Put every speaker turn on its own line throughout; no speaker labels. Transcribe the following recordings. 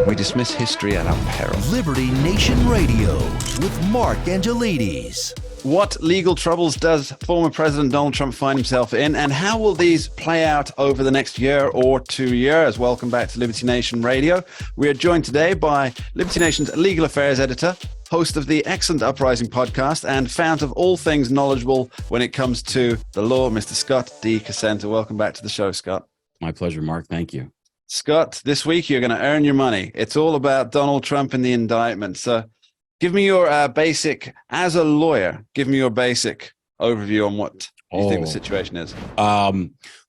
We dismiss history at our peril.
Liberty Nation Radio with Mark Angelides.
What legal troubles does former President Donald Trump find himself in, and how will these play out over the next year or 2 years? Welcome back to Liberty Nation Radio. We are joined today by Liberty Nation's legal affairs editor, host of the excellent Uprising podcast, and fount of all things knowledgeable when it comes to the law, Mr. Scott D. Casenta. Welcome back to the show, Scott.
My pleasure, Mark. Thank you.
Scott, this week you're going to earn your money. It's all about Donald Trump and the indictment. So give me your basic, as a lawyer, give me your basic overview on what you think the situation is.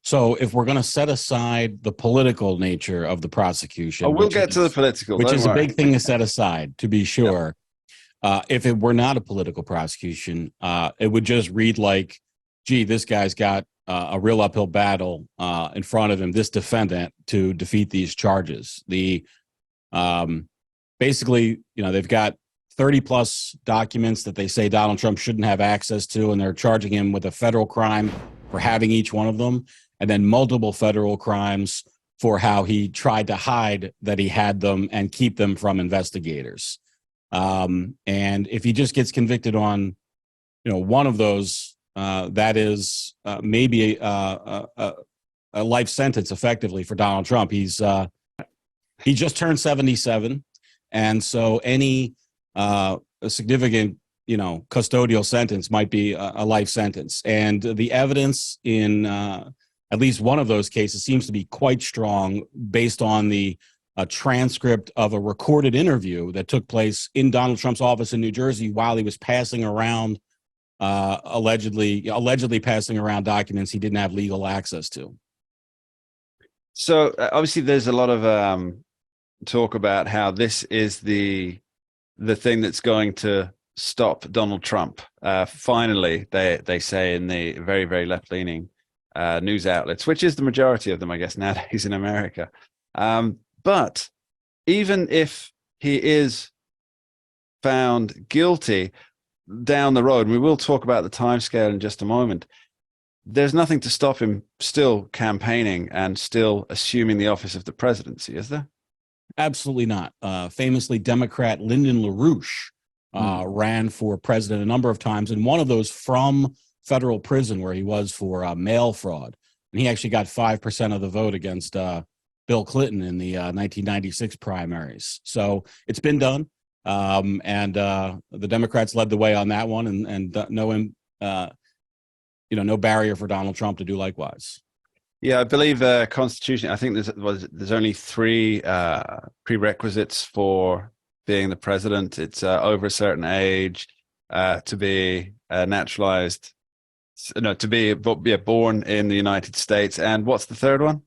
So if we're going to set aside the political nature of the prosecution.
We'll get to the political.
Which is a big thing to set aside, to be sure. Yep. If it were not a political prosecution, it would just read like, gee, this guy's got a real uphill battle in front of him, this defendant, to defeat these charges. Basically, they've got 30 plus documents that they say Donald Trump shouldn't have access to, and they're charging him with a federal crime for having each one of them, and then multiple federal crimes for how he tried to hide that he had them and keep them from investigators. And if he just gets convicted on, one of those, that is maybe a life sentence effectively for Donald Trump. He just turned 77, and so any a significant, custodial sentence might be a life sentence. And the evidence in at least one of those cases seems to be quite strong based on the transcript of a recorded interview that took place in Donald Trump's office in New Jersey while he was passing around, allegedly passing around documents he didn't have legal access to.
So obviously there's a lot of talk about how this is the thing that's going to stop Donald Trump. Finally, they say in the very, very left-leaning news outlets, which is the majority of them, I guess, nowadays in America. But even if he is found guilty down the road, and we will talk about the timescale in just a moment, there's nothing to stop him still campaigning and still assuming the office of the presidency, is there?
Absolutely not. Famously, Democrat Lyndon LaRouche ran for president a number of times, and one of those from federal prison where he was for mail fraud. And he actually got 5% of the vote against Bill Clinton in the 1996 primaries. So it's been done, and the Democrats led the way on that one, and no barrier for Donald Trump to do likewise.
Yeah, I believe Constitution. I think there's only 3 prerequisites for being the president. It's over a certain age, to be naturalized, to be born in the United States. And what's the third one?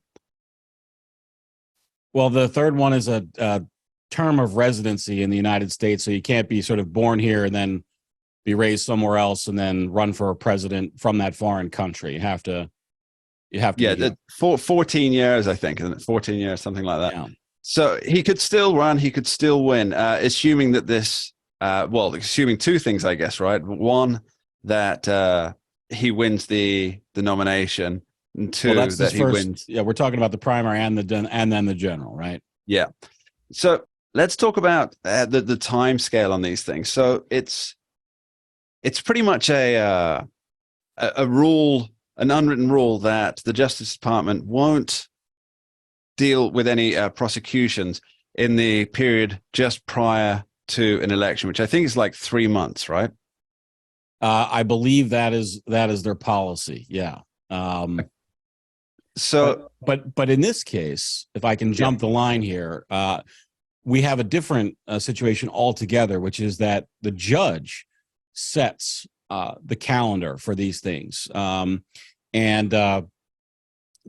Well, the third one is a term of residency in the United States. So you can't be sort of born here and then be raised somewhere else and then run for a president from that foreign country. You have to. Yeah,
14 years, I think, isn't it? 14 years, something like that.
Yeah.
So he could still run, he could still win, assuming that this, assuming 2 things, I guess, right? One, that he wins the nomination, and 2, that he wins.
Yeah, we're talking about the primary and then the general, right?
Yeah. So let's talk about the time scale on these things. So it's pretty much a rule, an unwritten rule, that the Justice Department won't deal with any prosecutions in the period just prior to an election, which I think is like 3 months, right?
I believe that is their policy. Yeah. But in this case, if I can jump the line here, we have a different situation altogether, which is that the judge sets the calendar for these things. And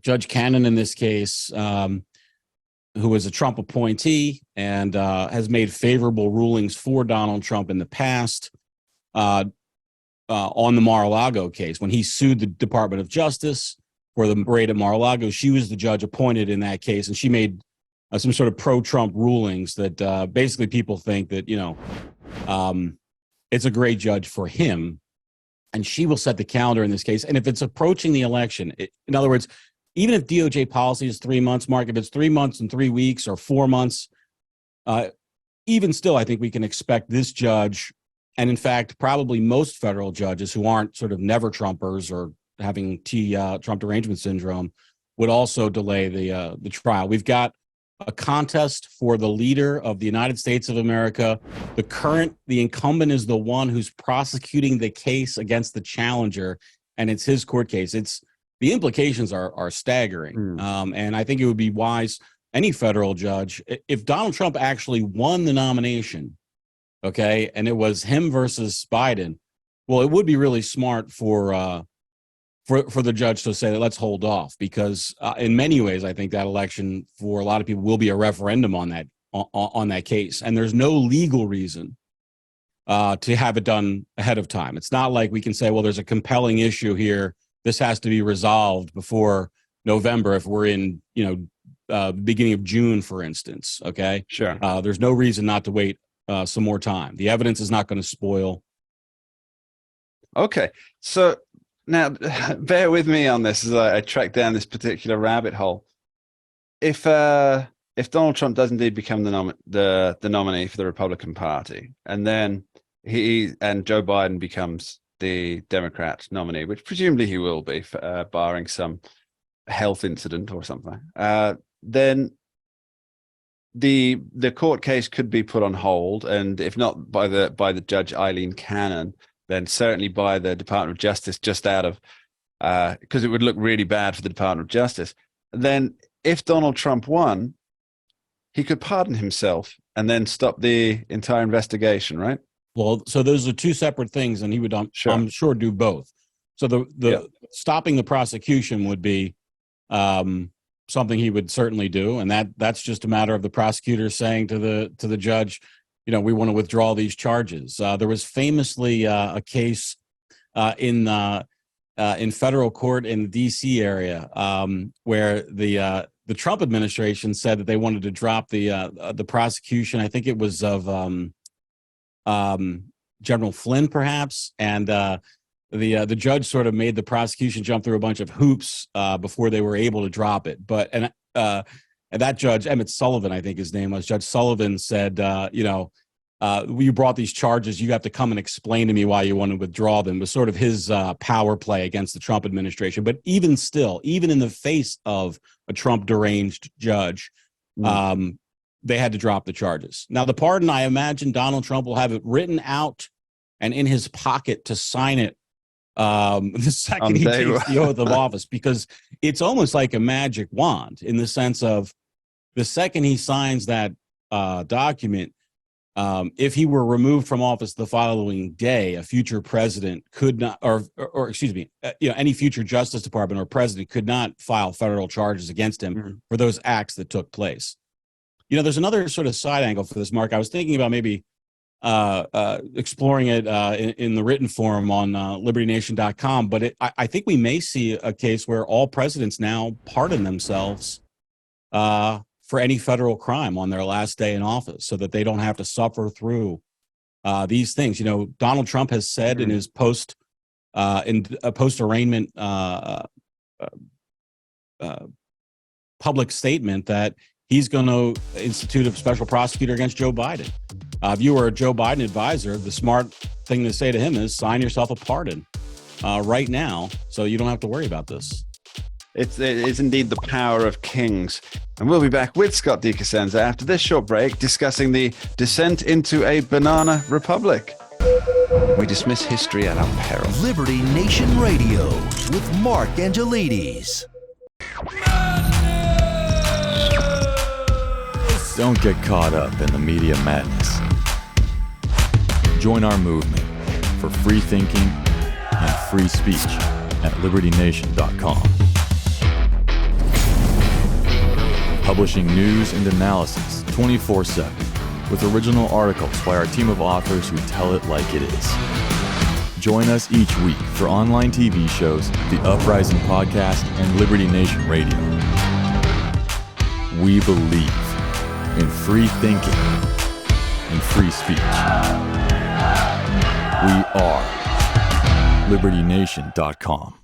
Judge Cannon, in this case, who is a Trump appointee and has made favorable rulings for Donald Trump in the past on the Mar-a-Lago case. When he sued the Department of Justice for the raid at Mar-a-Lago, she was the judge appointed in that case, and she made some sort of pro-Trump rulings that basically people think that, it's a great judge for him, and she will set the calendar in this case. And if it's approaching the election, in other words, even if DOJ policy is 3 months, Mark, if it's 3 months and 3 weeks or 4 months, Even still, I think we can expect this judge, and in fact, probably most federal judges who aren't sort of never Trumpers or having Trump derangement syndrome, would also delay the trial. We've got a contest for the leader of the United States of America. The incumbent is the one who's prosecuting the case against the challenger, and it's his court case. The implications are staggering. And I think it would be wise, any federal judge, if Donald Trump actually won the nomination, okay, and it was him versus Biden, well, it would be really smart for the judge to say that let's hold off, because in many ways, I think that election for a lot of people will be a referendum on that case, and there's no legal reason to have it done ahead of time. It's not like we can say, well, there's a compelling issue here. This has to be resolved before November if we're in, beginning of June, for instance. Okay,
sure.
There's no reason not to wait some more time. The evidence is not going to spoil.
Okay, so now bear with me on this as I track down this particular rabbit hole. If Donald Trump does indeed become the nominee for the Republican Party, and then Joe Biden becomes the Democrat nominee, which presumably he will be, barring some health incident or something, then the court case could be put on hold, and if not by the Judge Eileen Cannon, then certainly by the Department of Justice, just out of because it would look really bad for the Department of Justice. Then if Donald Trump won, he could pardon himself and then stop the entire investigation, right?
Well, so those are two separate things, and he would, I'm sure, do both. So the stopping the prosecution would be something he would certainly do, and that's just a matter of the prosecutor saying to the judge, we want to withdraw these charges. There was famously a case in federal court in the D.C. area where the Trump administration said that they wanted to drop the prosecution. I think it was of General Flynn, perhaps, and the judge sort of made the prosecution jump through a bunch of hoops before they were able to drop it. And that judge, Emmett Sullivan, I think his name was, Judge Sullivan said, you brought these charges, you have to come and explain to me why you want to withdraw them. It was sort of his power play against the Trump administration. But even still, even in the face of a Trump deranged judge, they had to drop the charges. Now, the pardon, I imagine Donald Trump will have it written out and in his pocket to sign it the second he takes the oath of office, because it's almost like a magic wand in the sense of the second he signs that document, if he were removed from office the following day, a future president could not, or excuse me, any future Justice Department or president could not file federal charges against him for those acts that took place. There's another sort of side angle for this, Mark. I was thinking about maybe exploring it in the written form on LibertyNation.com, but I think we may see a case where all presidents now pardon themselves for any federal crime on their last day in office, so that they don't have to suffer through these things. Donald Trump has said in his post arraignment public statement that he's going to institute a special prosecutor against Joe Biden. If you were a Joe Biden advisor, the smart thing to say to him is sign yourself a pardon right now, so you don't have to worry about this.
It is indeed the power of kings. And we'll be back with Scott DeCosenza after this short break, discussing the descent into a banana republic. We dismiss history at our peril.
Liberty Nation Radio with Mark Angelides.
Don't get caught up in the media madness. Join our movement for free thinking and free speech at libertynation.com. Publishing news and analysis 24/7 with original articles by our team of authors who tell it like it is. Join us each week for online TV shows, The Uprising Podcast, and Liberty Nation Radio. We believe in free thinking and free speech. We are libertynation.com.